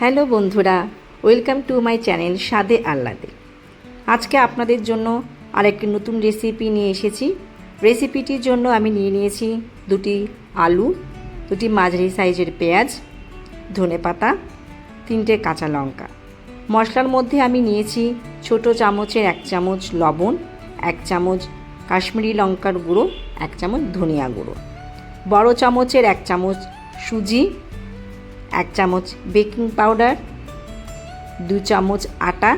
Hello বন্ধুরা, welcome to my channel স্বাদে আহ্লাদে। আজকে আপনাদের জন্য আরেকটি নতুন রেসিপি নিয়ে এসেছি। রেসিপিটির জন্য আমি নিয়েছি দুটি আলু, দুটি মাঝারি সাইজের পেঁয়াজ, ধনেপাতা, 3টে কাঁচা লঙ্কা। মশলার মধ্যে আমি নিয়েছি ছোট চামচের 1 চামচ লবণ, 1 চামচ কাশ্মীরি লঙ্কার গুঁড়ো, 1 চামচ ধনিয়া গুঁড়ো, বড় চামচের 1 চামচ সুজি, 1 চামচ বেকিং পাউডার, 2 চামচ আটা,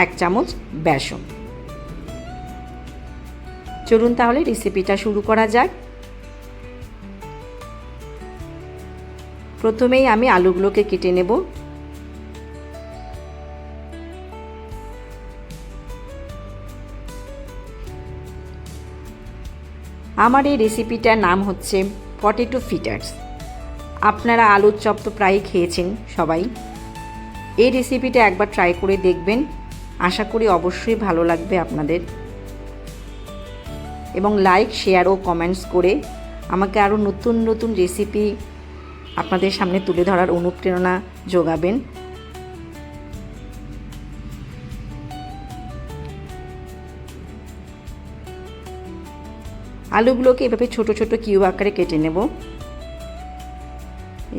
1 চামচ বেসন। চলুন তাহলে রেসিপিটা শুরু করা যাক। প্রথমেই আমি আলুগুলোকে কেটে নেব। আমার এই রেসিপিটার নাম হচ্ছে পটেটো ফ্রিটার্স। আপনারা আলুর চপ তো প্রায়ই খেয়েছেন সবাই। এই রেসিপিটা একবার ট্রাই করে দেখবেন, আশা করি অবশ্যই ভালো লাগবে আপনাদের। এবং লাইক, শেয়ার ও কমেন্টস করে আমাকে আরও নতুন নতুন রেসিপি আপনাদের সামনে তুলে ধরার অনুপ্রেরণা যোগাবেন। আলুগুলোকে এভাবে ছোট ছোট কিউব আকারে কেটে নেব।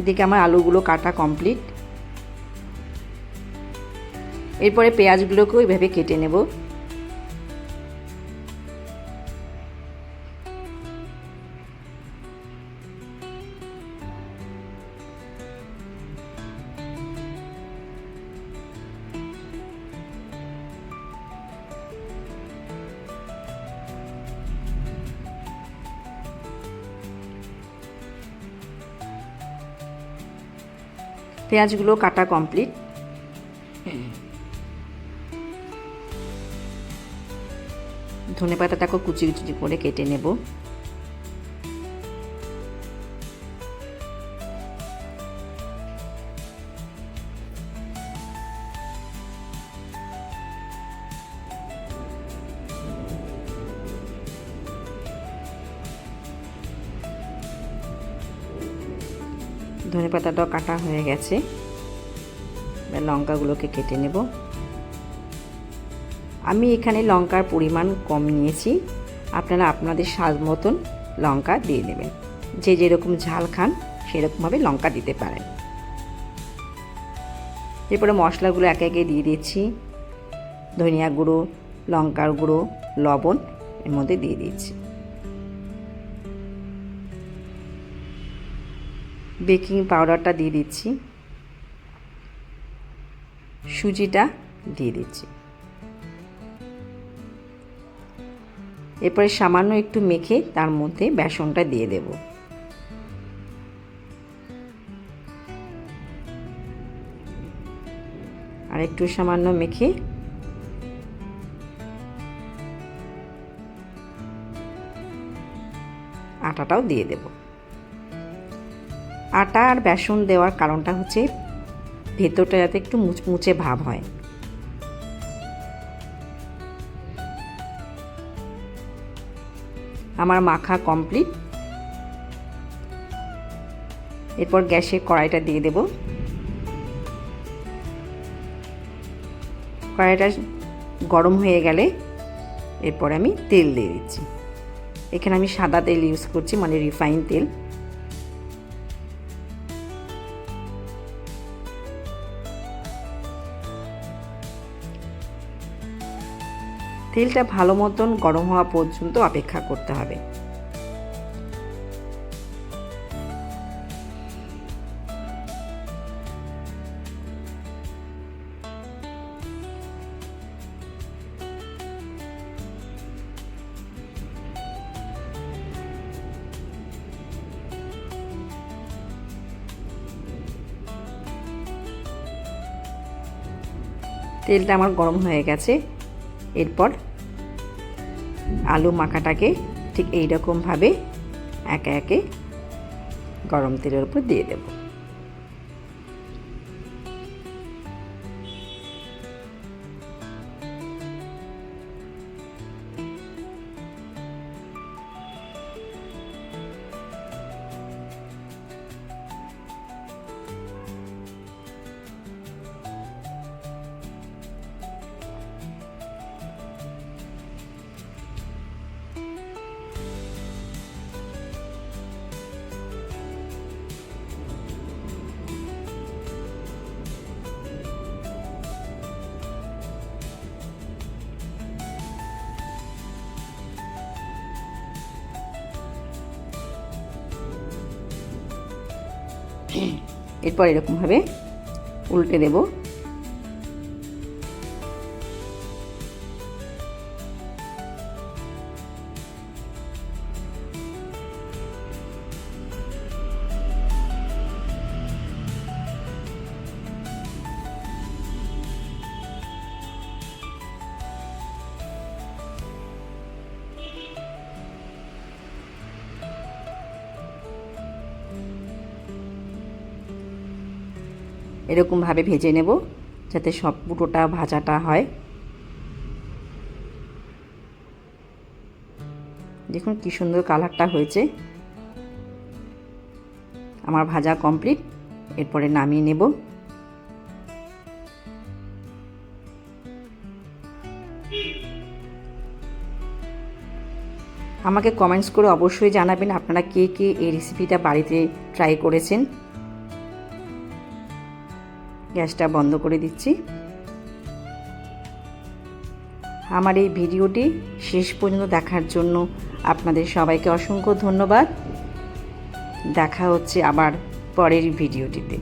এদিকে আমার আলুগুলো কাটা কমপ্লিট। এরপরে পেঁয়াজগুলোকেও এভাবে কেটে নেব। পেঁয়াজগুলো কাটা কমপ্লিট। ধনেপাতাটাকেও কুচি কুচি করে কেটে নেব। ধনেপাতাটাও কাটা হয়ে গেছে। এবার লঙ্কাগুলোকে কেটে নেব। আমি এখানে লঙ্কার পরিমাণ কম নিয়েছি, আপনারা আপনাদের স্বাদ মতন লঙ্কা দিয়ে দেবেন। যে যেরকম ঝাল খান সেরকমভাবে লঙ্কা দিতে পারেন। এরপরে মশলাগুলো একে একে দিয়ে দিচ্ছি। ধনিয়া গুঁড়ো, লঙ্কার গুঁড়ো, লবণ এর মধ্যে দিয়ে দিচ্ছি। বেকিং পাউডারটা দিয়ে দিচ্ছি। সুজিটা দিয়ে দিচ্ছি। এরপরে সামান্য একটু মেখে তার মধ্যে বেসনটা দিয়ে দেব। আর একটু সামান্য মেখে আটাটাও দিয়ে দেব। আটা আর বেসন দেওয়ার কারণটা হচ্ছে ভেতরটা যাতে একটু মুচমুচে ভাব হয়। আমার মাখা কমপ্লিট। এরপর গ্যাসে কড়াইটা দিয়ে দেব। কড়াইটা গরম হয়ে গেলে এরপর আমি তেল দিয়ে দিচ্ছি। এখানে আমি সাদা তেল ইউজ করছি, মানে রিফাইন তেল। তেলটা ভালো মতন গরম হওয়া পর্যন্ত অপেক্ষা করতে হবে। তেলটা আমার গরম হয়ে গেছে। এরপর আলু মাখাটাকে ঠিক এই রকমভাবে একে একে গরম তেলের উপর দিয়ে দেব। এরপর এরকমভাবে উল্টে দেব। এরকমভাবে ভেজে নেব যাতে সব পুরোটা ভাজাটা হয়। দেখুন কি সুন্দর কালারটা হয়েছে। আমার ভাজা কমপ্লিট। এরপরে নামিয়ে নেব। আমাকে কমেন্টস করে অবশ্যই জানাবেন আপনারা কে কে এই রেসিপিটা বাড়িতে ট্রাই করেছেন। গ্যাসটা বন্ধ করে দিচ্ছি। আমার এই ভিডিওটি শেষ পর্যন্ত দেখার জন্য আপনাদের সবাইকে অসংখ্য ধন্যবাদ। দেখা হচ্ছে আবার পরের ভিডিওটিতে।